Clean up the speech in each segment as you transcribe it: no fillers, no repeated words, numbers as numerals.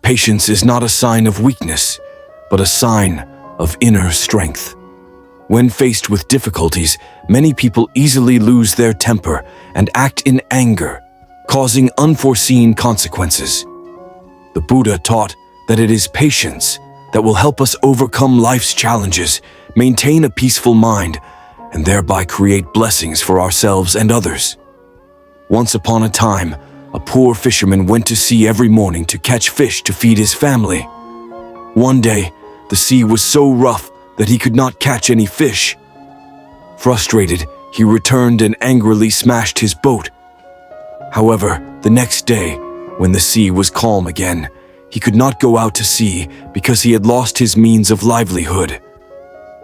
Patience is not a sign of weakness, but a sign of inner strength. When faced with difficulties, many people easily lose their temper and act in anger, causing unforeseen consequences. The Buddha taught that it is patience that will help us overcome life's challenges, maintain a peaceful mind, and thereby create blessings for ourselves and others. Once upon a time, a poor fisherman went to sea every morning to catch fish to feed his family. One day, the sea was so rough that he could not catch any fish. Frustrated, he returned and angrily smashed his boat. However, the next day, when the sea was calm again, he could not go out to sea because he had lost his means of livelihood.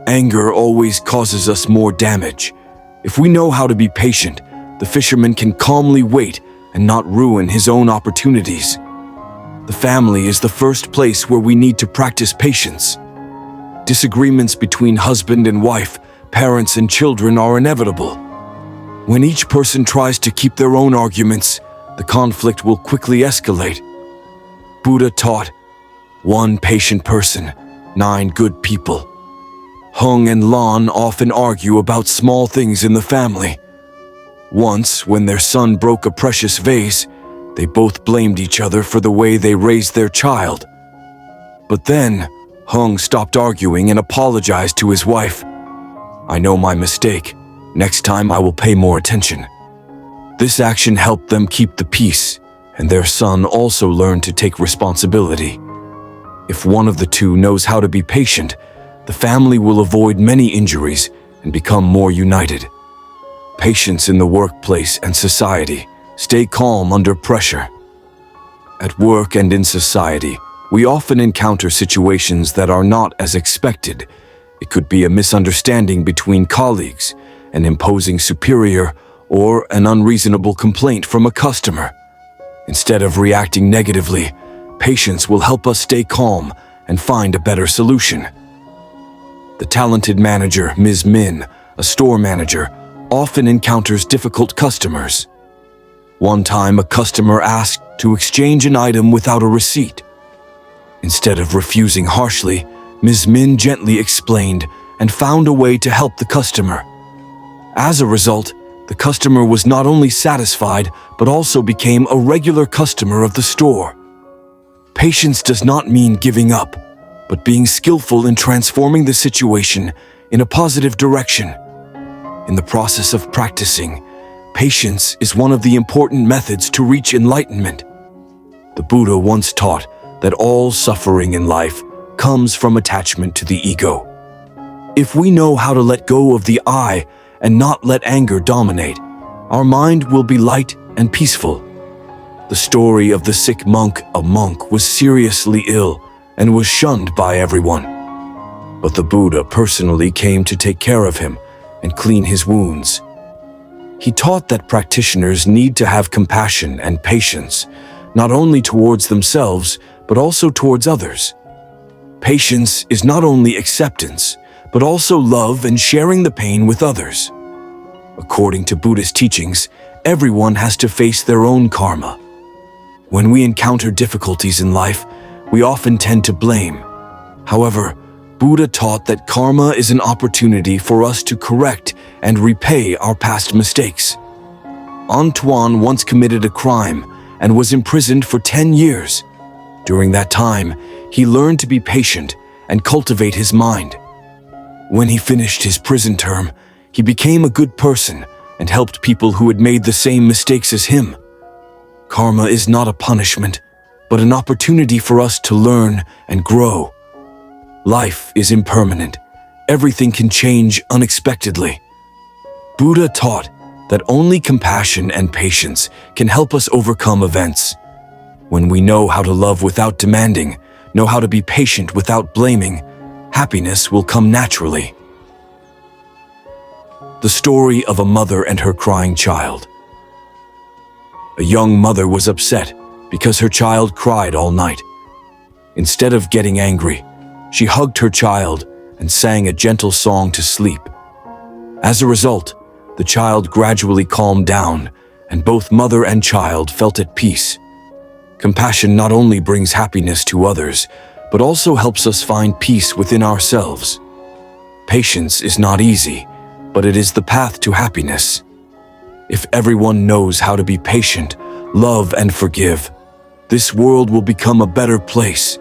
Anger always causes us more damage. If we know how to be patient, the fisherman can calmly wait and not ruin his own opportunities. The family is the first place where we need to practice patience. Disagreements between husband and wife, parents and children are inevitable. When each person tries to keep their own arguments, the conflict will quickly escalate. Buddha taught, 1 patient person, 9 good people. Hung and Lan often argue about small things in the family. Once, when their son broke a precious vase, they both blamed each other for the way they raised their child. But then, Hung stopped arguing and apologized to his wife. I know my mistake. Next time I will pay more attention. This action helped them keep the peace, and their son also learned to take responsibility. If one of the two knows how to be patient, the family will avoid many injuries and become more united. Patience in the workplace and society. Stay calm under pressure. At work and in society, we often encounter situations that are not as expected. It could be a misunderstanding between colleagues, an imposing superior, or an unreasonable complaint from a customer. Instead of reacting negatively, patience will help us stay calm and find a better solution. The talented manager, Ms. Min, a store manager, often encounters difficult customers. One time, a customer asked to exchange an item without a receipt. Instead of refusing harshly, Ms. Min gently explained and found a way to help the customer. As a result, the customer was not only satisfied, but also became a regular customer of the store. Patience does not mean giving up, but being skillful in transforming the situation in a positive direction. In the process of practicing, patience is one of the important methods to reach enlightenment. The Buddha once taught that all suffering in life comes from attachment to the ego. If we know how to let go of the I and not let anger dominate, our mind will be light and peaceful. The story of the sick monk, a monk was seriously ill and was shunned by everyone. But the Buddha personally came to take care of him and clean his wounds. He taught that practitioners need to have compassion and patience, not only towards themselves, but also towards others. Patience is not only acceptance, but also love and sharing the pain with others. According to Buddhist teachings, everyone has to face their own karma. When we encounter difficulties in life, we often tend to blame. However, Buddha taught that karma is an opportunity for us to correct and repay our past mistakes. Antoine once committed a crime and was imprisoned for 10 years. During that time, he learned to be patient and cultivate his mind. When he finished his prison term, he became a good person and helped people who had made the same mistakes as him. Karma is not a punishment, but an opportunity for us to learn and grow. Life is impermanent. Everything can change unexpectedly. Buddha taught that only compassion and patience can help us overcome events. When we know how to love without demanding, know how to be patient without blaming, happiness will come naturally. The story of a mother and her crying child. A young mother was upset because her child cried all night. Instead of getting angry, she hugged her child and sang a gentle song to sleep. As a result, the child gradually calmed down, and both mother and child felt at peace. Compassion not only brings happiness to others, but also helps us find peace within ourselves. Patience is not easy, but it is the path to happiness. If everyone knows how to be patient, love, and forgive, this world will become a better place.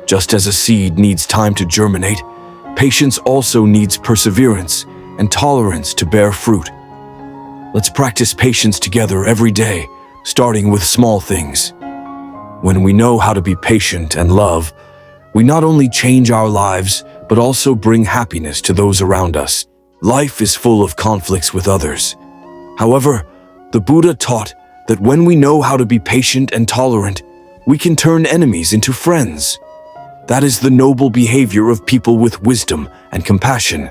Just as a seed needs time to germinate, patience also needs perseverance and tolerance to bear fruit. Let's practice patience together every day, starting with small things. When we know how to be patient and love, we not only change our lives, but also bring happiness to those around us. Life is full of conflicts with others. However, the Buddha taught that when we know how to be patient and tolerant, we can turn enemies into friends. That is the noble behavior of people with wisdom and compassion.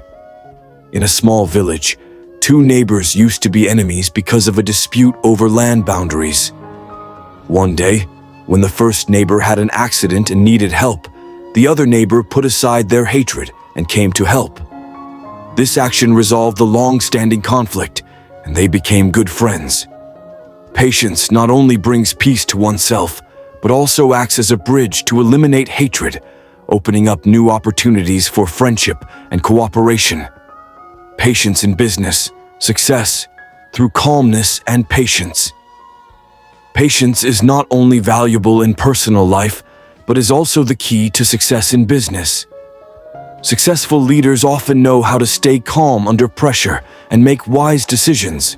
In a small village, two neighbors used to be enemies because of a dispute over land boundaries. One day, when the first neighbor had an accident and needed help, the other neighbor put aside their hatred and came to help. This action resolved the long-standing conflict, and they became good friends. Patience not only brings peace to oneself, but also acts as a bridge to eliminate hatred, opening up new opportunities for friendship and cooperation. Patience in business, success, through calmness and patience. Patience is not only valuable in personal life, but is also the key to success in business. Successful leaders often know how to stay calm under pressure and make wise decisions.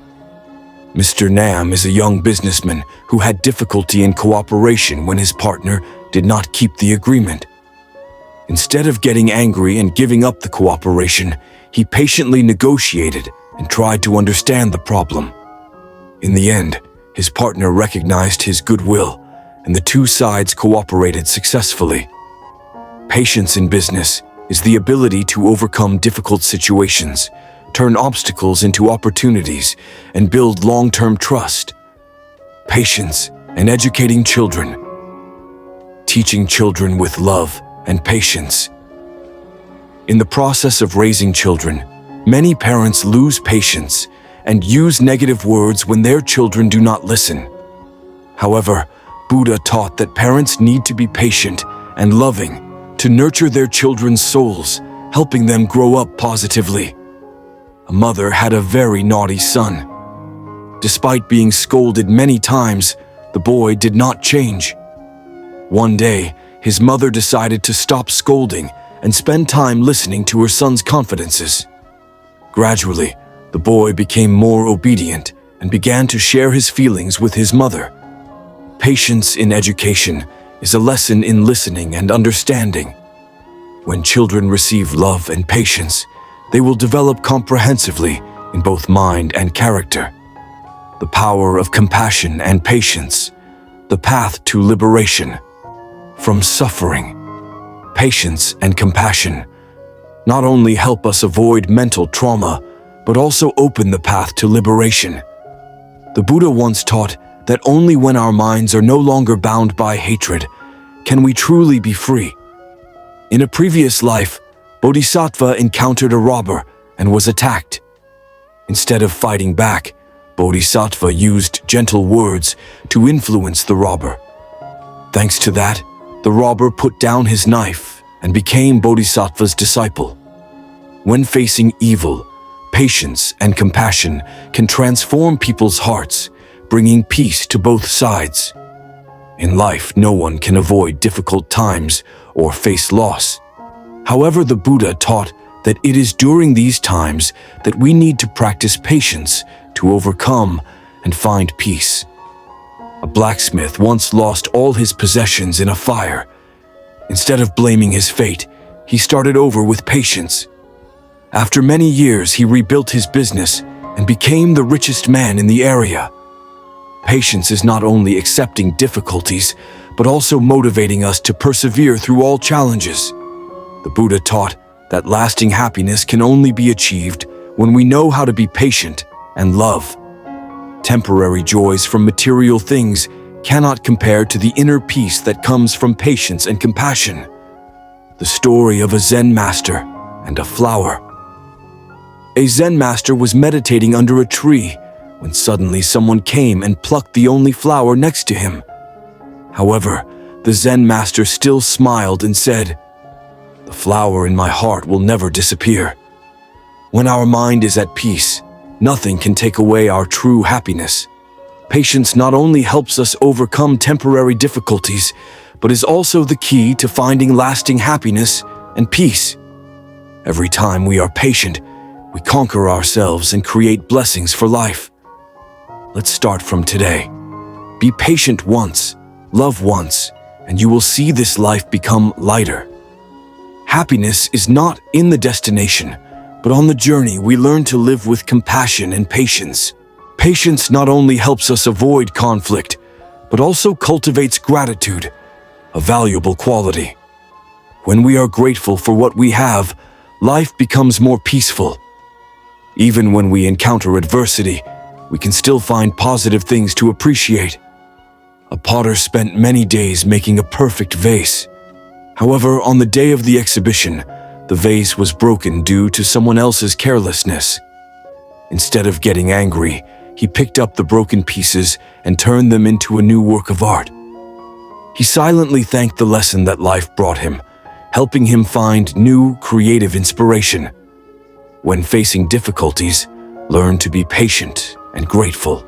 Mr. Nam is a young businessman who had difficulty in cooperation when his partner did not keep the agreement. Instead of getting angry and giving up the cooperation, he patiently negotiated and tried to understand the problem. In the end, his partner recognized his goodwill, and the two sides cooperated successfully. Patience in business is the ability to overcome difficult situations, turn obstacles into opportunities, and build long-term trust. Patience and educating children. Teaching children with love and patience. In the process of raising children, many parents lose patience and use negative words when their children do not listen. However, Buddha taught that parents need to be patient and loving to nurture their children's souls, helping them grow up positively. A mother had a very naughty son. Despite being scolded many times, the boy did not change. One day, his mother decided to stop scolding and spend time listening to her son's confidences. Gradually, the boy became more obedient and began to share his feelings with his mother. Patience in education is a lesson in listening and understanding. When children receive love and patience, they will develop comprehensively in both mind and character. The power of compassion and patience, the path to liberation from suffering. Patience and compassion not only help us avoid mental trauma, but also open the path to liberation. The Buddha once taught that only when our minds are no longer bound by hatred can we truly be free. In a previous life, Bodhisattva encountered a robber and was attacked. Instead of fighting back, Bodhisattva used gentle words to influence the robber. Thanks to that, the robber put down his knife and became Bodhisattva's disciple. When facing evil, patience and compassion can transform people's hearts, bringing peace to both sides. In life, no one can avoid difficult times or face loss. However, the Buddha taught that it is during these times that we need to practice patience to overcome and find peace. A blacksmith once lost all his possessions in a fire. Instead of blaming his fate, he started over with patience. After many years, he rebuilt his business and became the richest man in the area. Patience is not only accepting difficulties, but also motivating us to persevere through all challenges. The Buddha taught that lasting happiness can only be achieved when we know how to be patient and love. Temporary joys from material things cannot compare to the inner peace that comes from patience and compassion. The story of a Zen master and a flower. A Zen master was meditating under a tree when suddenly someone came and plucked the only flower next to him. However, the Zen master still smiled and said, "The flower in my heart will never disappear." When our mind is at peace, nothing can take away our true happiness. Patience not only helps us overcome temporary difficulties, but is also the key to finding lasting happiness and peace. Every time we are patient, we conquer ourselves and create blessings for life. Let's start from today. Be patient once, love once, and you will see this life become lighter. Happiness is not in the destination, but on the journey we learn to live with compassion and patience. Patience not only helps us avoid conflict, but also cultivates gratitude, a valuable quality. When we are grateful for what we have, life becomes more peaceful. Even when we encounter adversity, we can still find positive things to appreciate. A potter spent many days making a perfect vase. However, on the day of the exhibition, the vase was broken due to someone else's carelessness. Instead of getting angry, he picked up the broken pieces and turned them into a new work of art. He silently thanked the lesson that life brought him, helping him find new, creative inspiration. When facing difficulties, learn to be patient and grateful.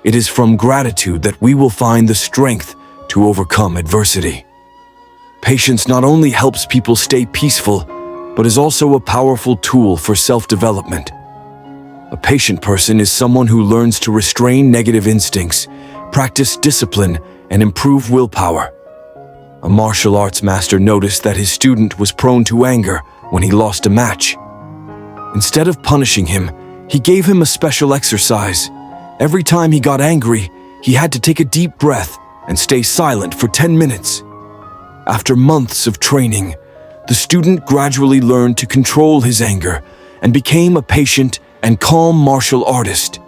It is from gratitude that we will find the strength to overcome adversity. Patience not only helps people stay peaceful, but is also a powerful tool for self-development. A patient person is someone who learns to restrain negative instincts, practice discipline, and improve willpower. A martial arts master noticed that his student was prone to anger when he lost a match. Instead of punishing him, he gave him a special exercise. Every time he got angry, he had to take a deep breath and stay silent for 10 minutes. After months of training, the student gradually learned to control his anger and became a patient and calm martial artist.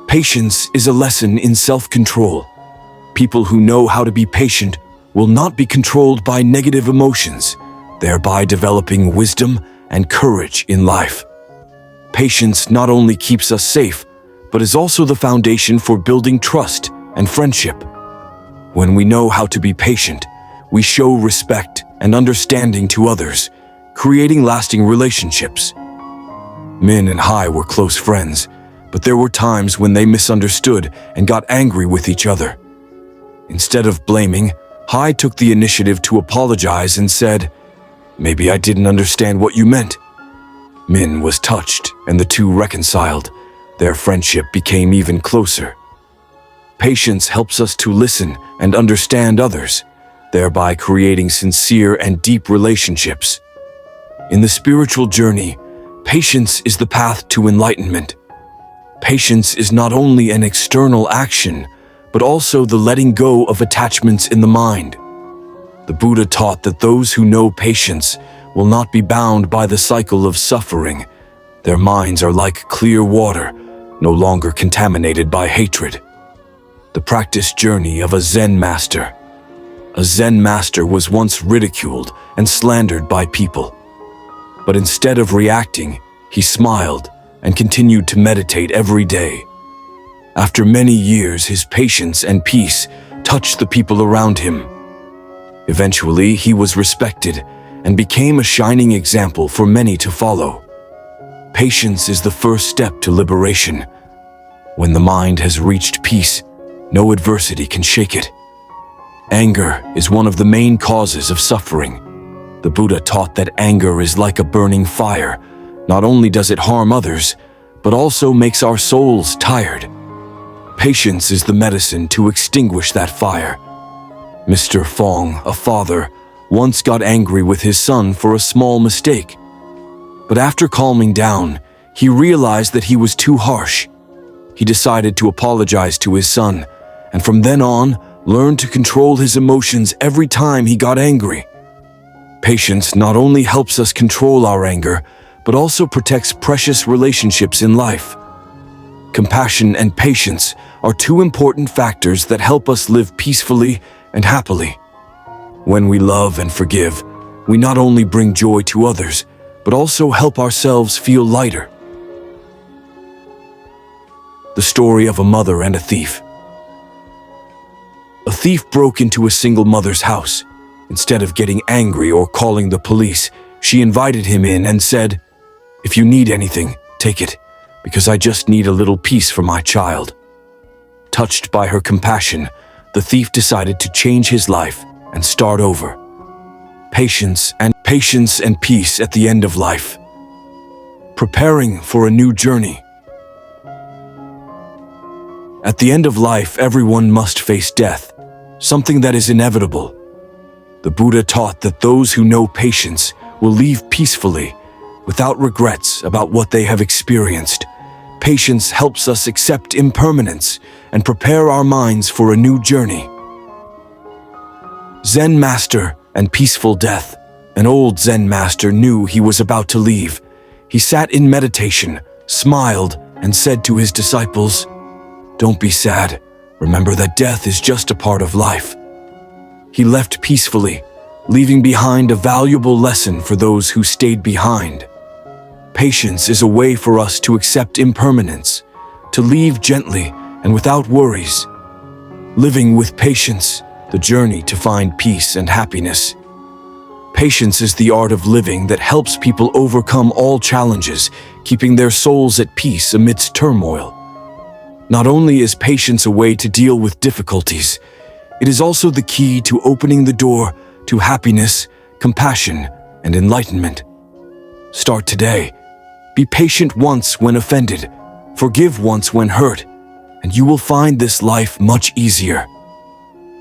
Patience is a lesson in self-control. People who know how to be patient will not be controlled by negative emotions, thereby developing wisdom and courage in life. Patience not only keeps us safe, but is also the foundation for building trust and friendship. When we know how to be patient, we show respect and understanding to others, creating lasting relationships. Min and Hai were close friends, but there were times when they misunderstood and got angry with each other. Instead of blaming, Hai took the initiative to apologize and said, "Maybe I didn't understand what you meant." Min was touched, and the two reconciled. Their friendship became even closer. Patience helps us to listen and understand others, thereby creating sincere and deep relationships. In the spiritual journey, patience is the path to enlightenment. Patience is not only an external action, but also the letting go of attachments in the mind. The Buddha taught that those who know patience will not be bound by the cycle of suffering. Their minds are like clear water, no longer contaminated by hatred. The practice journey of a Zen master. A Zen master was once ridiculed and slandered by people. But instead of reacting, he smiled and continued to meditate every day. After many years, his patience and peace touched the people around him. Eventually, he was respected and became a shining example for many to follow. Patience is the first step to liberation. When the mind has reached peace, no adversity can shake it. Anger is one of the main causes of suffering. The Buddha taught that anger is like a burning fire. Not only does it harm others, but also makes our souls tired. Patience is the medicine to extinguish that fire. Mr. Fong, a father, once got angry with his son for a small mistake. But after calming down, he realized that he was too harsh. He decided to apologize to his son, and from then on, learned to control his emotions every time he got angry. Patience not only helps us control our anger, but also protects precious relationships in life. Compassion and patience are two important factors that help us live peacefully and happily. When we love and forgive, we not only bring joy to others, but also help ourselves feel lighter. The story of a mother and a thief. A thief broke into a single mother's house. Instead of getting angry or calling the police, she invited him in and said, "If you need anything, take it, because I just need a little peace for my child." Touched by her compassion, the thief decided to change his life and start over. Patience and peace at the end of life. Preparing for a new journey. At the end of life, everyone must face death, something that is inevitable. The Buddha taught that those who know patience will leave peacefully, without regrets about what they have experienced. Patience helps us accept impermanence and prepare our minds for a new journey. Zen Master and peaceful death. An old Zen master knew he was about to leave. He sat in meditation, smiled, and said to his disciples, "Don't be sad. Remember that death is just a part of life." He left peacefully, leaving behind a valuable lesson for those who stayed behind. Patience is a way for us to accept impermanence, to leave gently and without worries. Living with patience, the journey to find peace and happiness. Patience is the art of living that helps people overcome all challenges, keeping their souls at peace amidst turmoil. Not only is patience a way to deal with difficulties, it is also the key to opening the door to happiness, compassion, and enlightenment. Start today. Be patient once when offended, forgive once when hurt, and you will find this life much easier.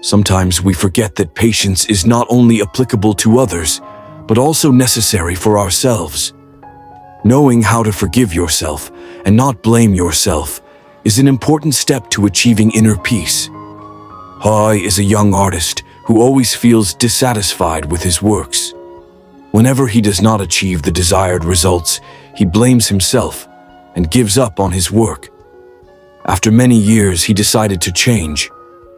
Sometimes we forget that patience is not only applicable to others, but also necessary for ourselves. Knowing how to forgive yourself and not blame yourself is an important step to achieving inner peace. Hai is a young artist who always feels dissatisfied with his works. Whenever he does not achieve the desired results, he blames himself and gives up on his work. After many years, he decided to change.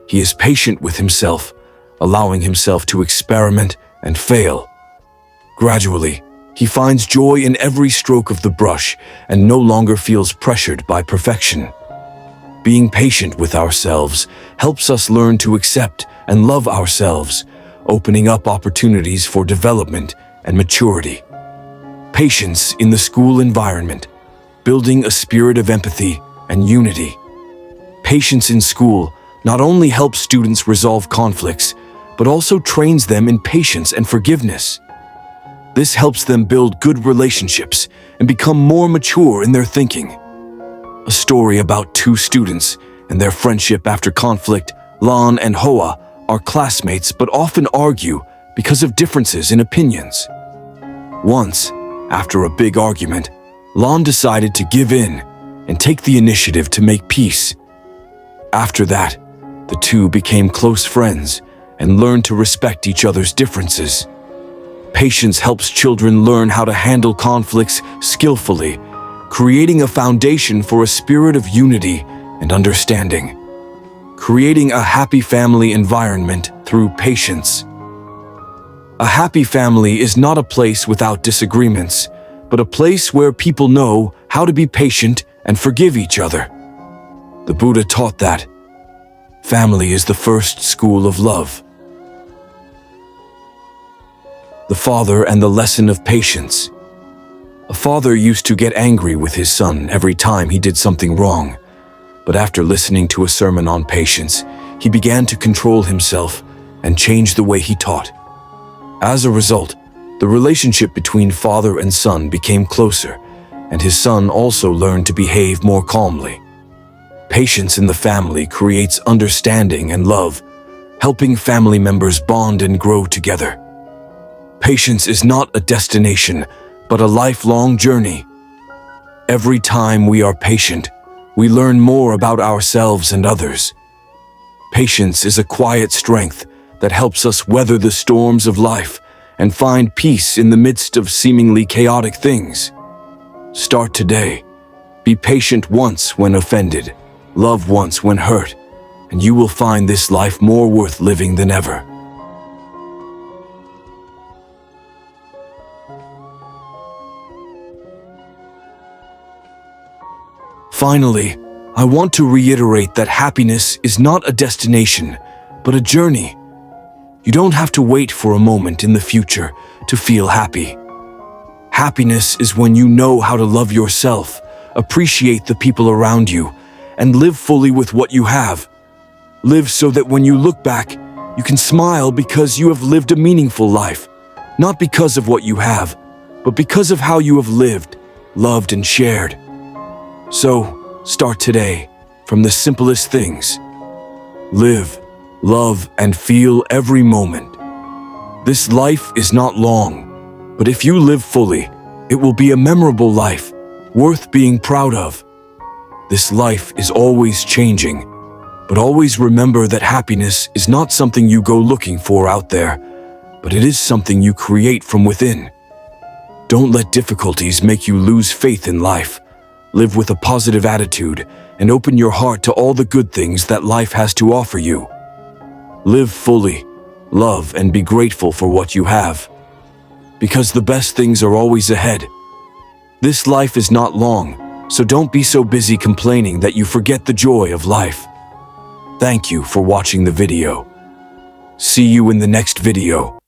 He is patient with himself, allowing himself to experiment and fail. Gradually, he finds joy in every stroke of the brush and no longer feels pressured by perfection. Being patient with ourselves helps us learn to accept and love ourselves, opening up opportunities for development and maturity. Patience in the school environment, building a spirit of empathy and unity. Patience in school not only helps students resolve conflicts, but also trains them in patience and forgiveness. This helps them build good relationships and become more mature in their thinking. A story about two students and their friendship after conflict. Lan and Hoa are classmates but often argue because of differences in opinions. Once, after a big argument, Lan decided to give in and take the initiative to make peace. After that, the two became close friends and learned to respect each other's differences. Patience helps children learn how to handle conflicts skillfully, creating a foundation for a spirit of unity and understanding. Creating a happy family environment through patience. A happy family is not a place without disagreements, but a place where people know how to be patient and forgive each other. The Buddha taught that family is the first school of love. The father and the lesson of patience. A father used to get angry with his son every time he did something wrong, but after listening to a sermon on patience, he began to control himself and change the way he taught. As a result, the relationship between father and son became closer, and his son also learned to behave more calmly. Patience in the family creates understanding and love, helping family members bond and grow together. Patience is not a destination, but a lifelong journey. Every time we are patient, we learn more about ourselves and others. Patience is a quiet strength that helps us weather the storms of life and find peace in the midst of seemingly chaotic things. Start today. Be patient once when offended, love once when hurt, and you will find this life more worth living than ever. Finally, I want to reiterate that happiness is not a destination, but a journey. You don't have to wait for a moment in the future to feel happy. Happiness is when you know how to love yourself, appreciate the people around you, and live fully with what you have. Live so that when you look back, you can smile because you have lived a meaningful life, not because of what you have, but because of how you have lived, loved, and shared. So, start today from the simplest things. Live, love, and feel every moment. This life is not long, but if you live fully, it will be a memorable life, worth being proud of. This life is always changing, but always remember that happiness is not something you go looking for out there, but it is something you create from within. Don't let difficulties make you lose faith in life. Live with a positive attitude and open your heart to all the good things that life has to offer you. Live fully, love, and be grateful for what you have, because the best things are always ahead. This life is not long, so don't be so busy complaining that you forget the joy of life. Thank you for watching the video. See you in the next video.